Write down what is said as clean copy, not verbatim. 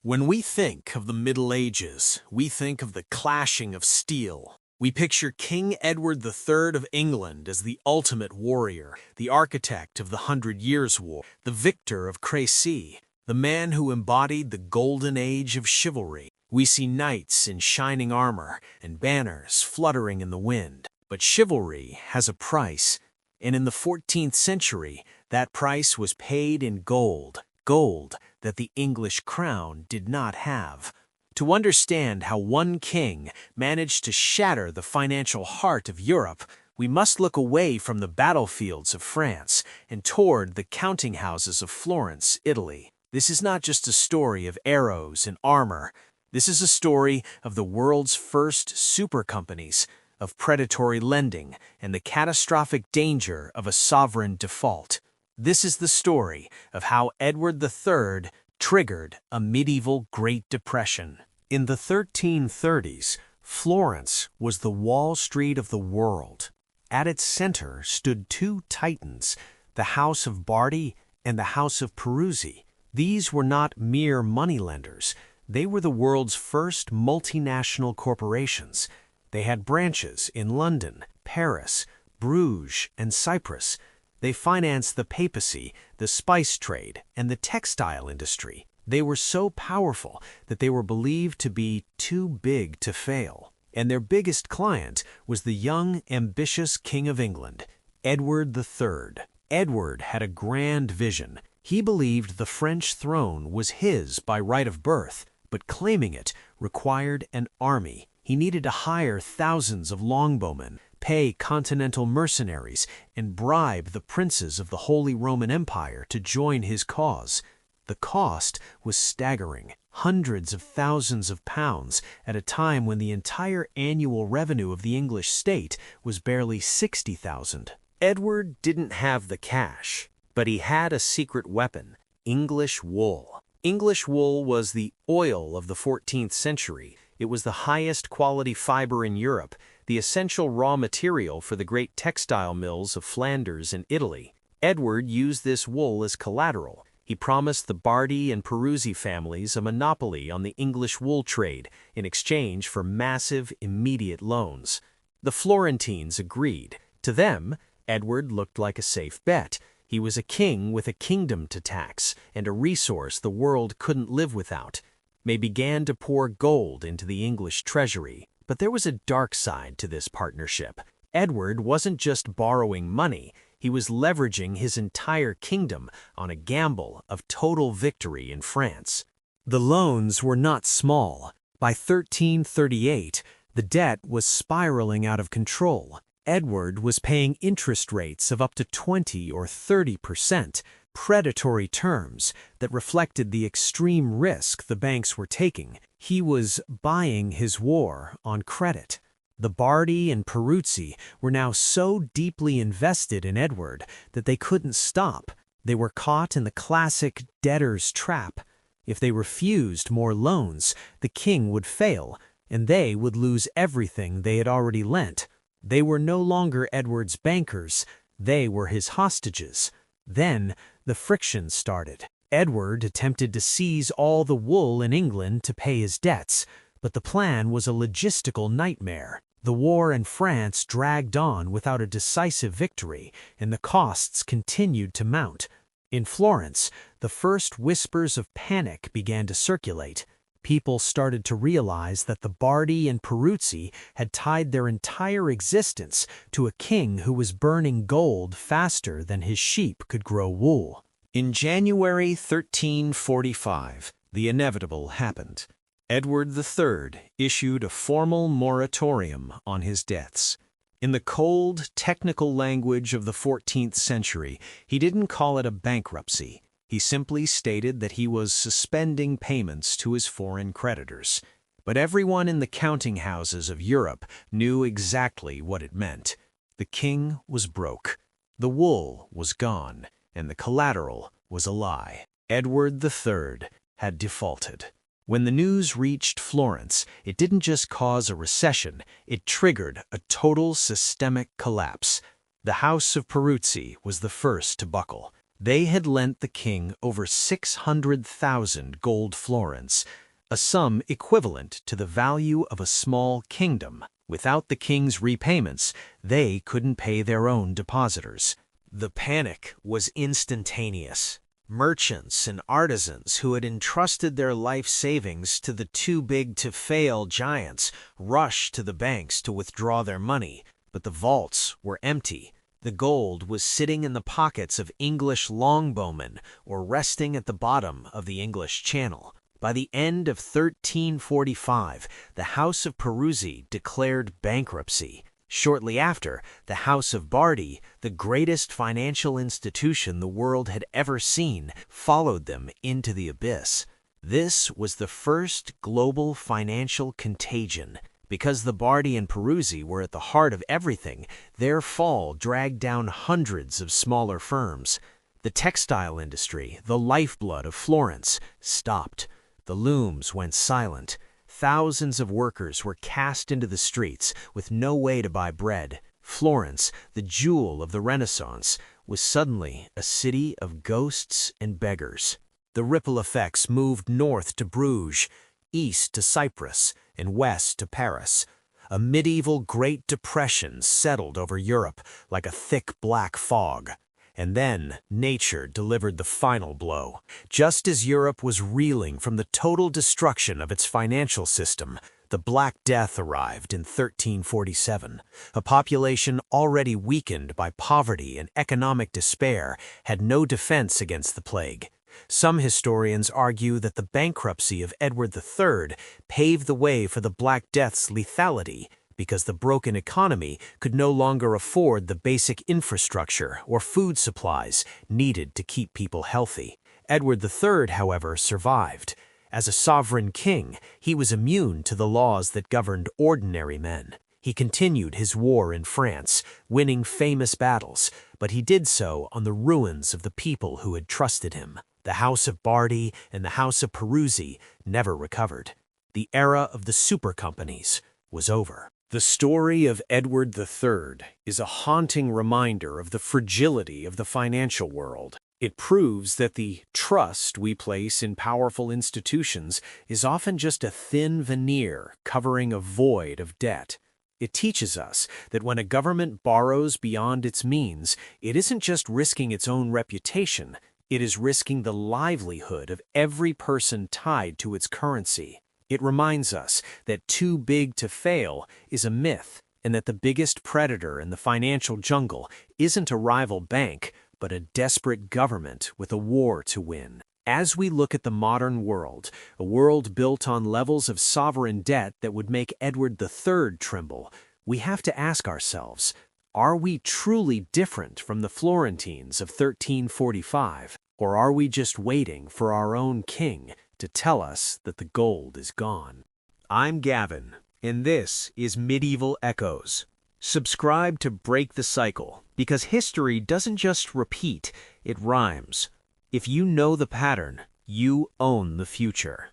When we think of the Middle Ages, we think of the clashing of steel. We picture King Edward III of England as the ultimate warrior, the architect of the 100 Years' War, the victor of Crécy, the man who embodied the golden age of chivalry. We see knights in shining armor and banners fluttering in the wind. But chivalry has a price, and in the 14th century, that price was paid in gold that the English crown did not have. To understand how one king managed to shatter the financial heart of Europe, we must look away from the battlefields of France and toward the counting houses of Florence, Italy. This is not just a story of arrows and armor. This is a story of the world's first super companies, of predatory lending, and the catastrophic danger of a sovereign default. This is the story of how Edward III triggered a medieval Great Depression. In the 1330s, Florence was the Wall Street of the world. At its center stood two titans, the House of Bardi and the House of Peruzzi. These were not mere moneylenders. They were the world's first multinational corporations. They had branches in London, Paris, Bruges, and Cyprus. They financed the papacy, the spice trade, and the textile industry. They were so powerful that they were believed to be too big to fail. And their biggest client was the young, ambitious King of England, Edward III. Edward had a grand vision. He believed the French throne was his by right of birth, but claiming it required an army. He needed to hire thousands of longbowmen, pay continental mercenaries, and bribe the princes of the Holy Roman Empire to join his cause. The cost was staggering, hundreds of thousands of pounds at a time when the entire annual revenue of the English state was barely 60,000. Edward didn't have the cash, but he had a secret weapon: English wool. English wool was the oil of the 14th century. It was the highest quality fiber in Europe, the essential raw material for the great textile mills of Flanders and Italy. Edward used this wool as collateral. He promised the Bardi and Peruzzi families a monopoly on the English wool trade in exchange for massive, immediate loans. The Florentines agreed. To them, Edward looked like a safe bet. He was a king with a kingdom to tax and a resource the world couldn't live without. They began to pour gold into the English treasury. But there was a dark side to this partnership. Edward wasn't just borrowing money, he was leveraging his entire kingdom on a gamble of total victory in France. The loans were not small. By 1338, the debt was spiraling out of control. Edward was paying interest rates of up to 20 or 30%, predatory terms that reflected the extreme risk the banks were taking. He was buying his war on credit. The Bardi and Peruzzi were now so deeply invested in Edward that they couldn't stop. They were caught in the classic debtor's trap. If they refused more loans, the king would fail, and they would lose everything they had already lent. They were no longer Edward's bankers, they were his hostages. Then the friction started. Edward attempted to seize all the wool in England to pay his debts, but the plan was a logistical nightmare. The war in France dragged on without a decisive victory, and the costs continued to mount. In Florence, the first whispers of panic began to circulate. People started to realize that the Bardi and Peruzzi had tied their entire existence to a king who was burning gold faster than his sheep could grow wool. In January 1345, the inevitable happened. Edward III issued a formal moratorium on his debts. In the cold, technical language of the 14th century, he didn't call it a bankruptcy. He simply stated that he was suspending payments to his foreign creditors. But everyone in the counting houses of Europe knew exactly what it meant. The king was broke, the wool was gone, and the collateral was a lie. Edward III had defaulted. When the news reached Florence, it didn't just cause a recession, it triggered a total systemic collapse. The House of Peruzzi was the first to buckle. They had lent the king over 600,000 gold florins, a sum equivalent to the value of a small kingdom. Without the king's repayments, they couldn't pay their own depositors. The panic was instantaneous. Merchants and artisans who had entrusted their life savings to the too-big-to-fail giants rushed to the banks to withdraw their money, but the vaults were empty. The gold was sitting in the pockets of English longbowmen or resting at the bottom of the English Channel. By the end of 1345, the House of Peruzzi declared bankruptcy. Shortly after, the House of Bardi, the greatest financial institution the world had ever seen, followed them into the abyss. This was the first global financial contagion. Because the Bardi and Peruzzi were at the heart of everything, their fall dragged down hundreds of smaller firms. The textile industry, the lifeblood of Florence, stopped. The looms went silent. Thousands of workers were cast into the streets with no way to buy bread. Florence, the jewel of the Renaissance, was suddenly a city of ghosts and beggars. The ripple effects moved north to Bruges, east to Cyprus, and west to Paris. A medieval Great Depression settled over Europe like a thick black fog. And then nature delivered the final blow. Just as Europe was reeling from the total destruction of its financial system, the Black Death arrived in 1347. A population already weakened by poverty and economic despair had no defense against the plague. Some historians argue that the bankruptcy of Edward III paved the way for the Black Death's lethality, because the broken economy could no longer afford the basic infrastructure or food supplies needed to keep people healthy. Edward III, however, survived. As a sovereign king, he was immune to the laws that governed ordinary men. He continued his war in France, winning famous battles, but he did so on the ruins of the people who had trusted him. The House of Bardi and the House of Peruzzi never recovered. The era of the super companies was over. The story of Edward III is a haunting reminder of the fragility of the financial world. It proves that the trust we place in powerful institutions is often just a thin veneer covering a void of debt. It teaches us that when a government borrows beyond its means, it isn't just risking its own reputation, it is risking the livelihood of every person tied to its currency. It reminds us that too big to fail is a myth, and that the biggest predator in the financial jungle isn't a rival bank, but a desperate government with a war to win. As we look at the modern world, a world built on levels of sovereign debt that would make Edward III tremble, we have to ask ourselves, are we truly different from the Florentines of 1345, or are we just waiting for our own king to tell us that the gold is gone? I'm Gavin, and this is Medieval Echoes. Subscribe to break the cycle, because history doesn't just repeat, it rhymes. If you know the pattern, you own the future.